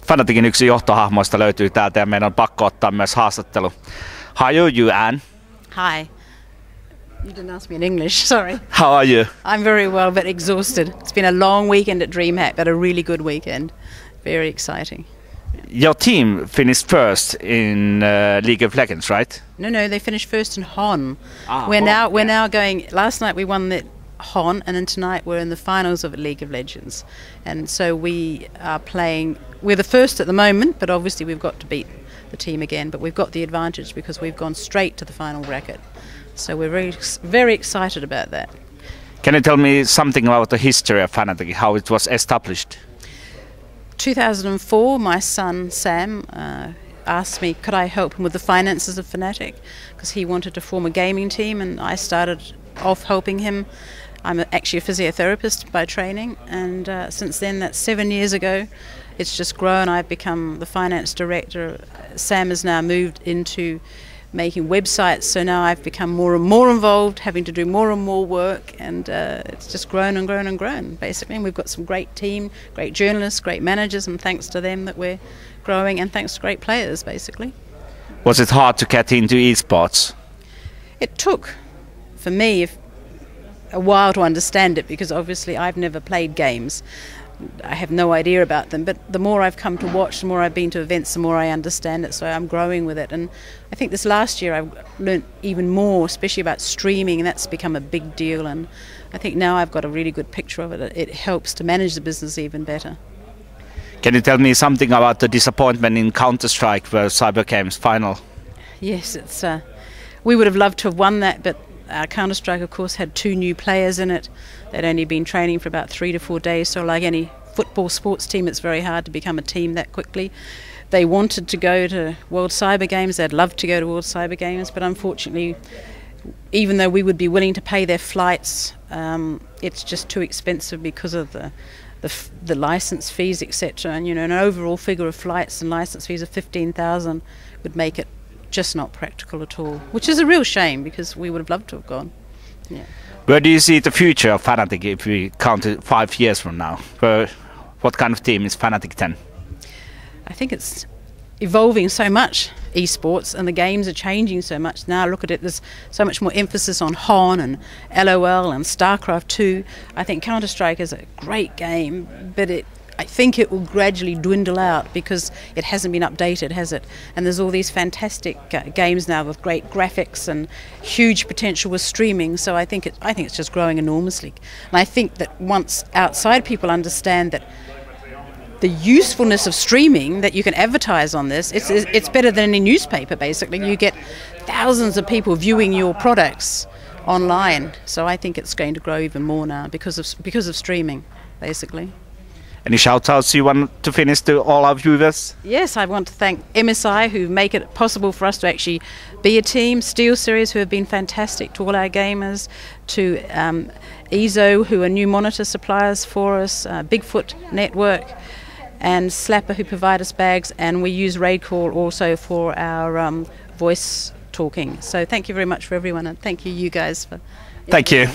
Fnaticin yksi johtohahmoista löytyy täältä ja meidän on pakko ottaa myös haastattelu. How are you, Anne? Hi. You didn't ask me in English, sorry. How are you? I'm very well, but exhausted. It's been a long weekend at DreamHack, but a really good weekend. Very exciting. Your team finished first in League of Legends, right? No, they finished first in Hon. We're now going. Last night we won the Hon, and then tonight we're in the finals of League of Legends. And so we are playing. We're the first at the moment, but obviously we've got to beat the team again. But we've got the advantage because we've gone straight to the final bracket. So we're very excited about that. Can you tell me something about the history of Fnatic, how it was established? 2004, my son Sam asked me could I help him with the finances of Fnatic because he wanted to form a gaming team, and I started off helping him. I'm actually a physiotherapist by training, and since then, that's 7 years ago, it's just grown. I've become the finance director. Sam has now moved into making websites, so now I've become more and more involved, having to do more and more work, and it's just grown and grown and grown, basically. And we've got some great team, great journalists, great managers, and thanks to them that we're growing, and thanks to great players, basically. Was it hard to get into esports? It took, for me, a while to understand it, because obviously I've never played games. I have no idea about them, but the more I've come to watch, the more I've been to events, the more I understand it, so I'm growing with it. And I think this last year I've learnt even more, especially about streaming, and that's become a big deal, and I think now I've got a really good picture of it. It helps to manage the business even better. Can you tell me something about the disappointment in Counter-Strike World Cyber Gamesiin final? Yes, it's we would have loved to have won that, but Counter-Strike, of course, had 2 new players in it. They'd only been training for about 3 to 4 days, so like any football sports team, it's very hard to become a team that quickly. They wanted to go to World Cyber Games, they'd love to go to World Cyber Games, but unfortunately, even though we would be willing to pay their flights, it's just too expensive because of the license fees, etc. And an overall figure of flights and license fees of 15,000 would make it just not practical at all, which is a real shame because we would have loved to have gone. Yeah. Where do you see the future of Fnatic if we count it 5 years from now? What kind of team is Fnatic then? I think it's evolving so much, esports, and the games are changing so much. Now look at it, there's so much more emphasis on HON and LOL and StarCraft 2. I think Counter-Strike is a great game, but I think it will gradually dwindle out because it hasn't been updated, has it? And there's all these fantastic games now with great graphics and huge potential with streaming. So I think it's just growing enormously. And I think that once outside people understand that the usefulness of streaming, that you can advertise on this, it's better than any newspaper. Basically, you get thousands of people viewing your products online. So I think it's going to grow even more now because of streaming, basically. Any shout-outs you want to finish to all our viewers? Yes, I want to thank MSI, who make it possible for us to actually be a team, Steel Series, who have been fantastic to all our gamers, to EZO, who are new monitor suppliers for us, Bigfoot Network, and Slapper, who provide us bags, and we use Raidcall also for our voice talking. So thank you very much for everyone, and thank you guys for... Thank you.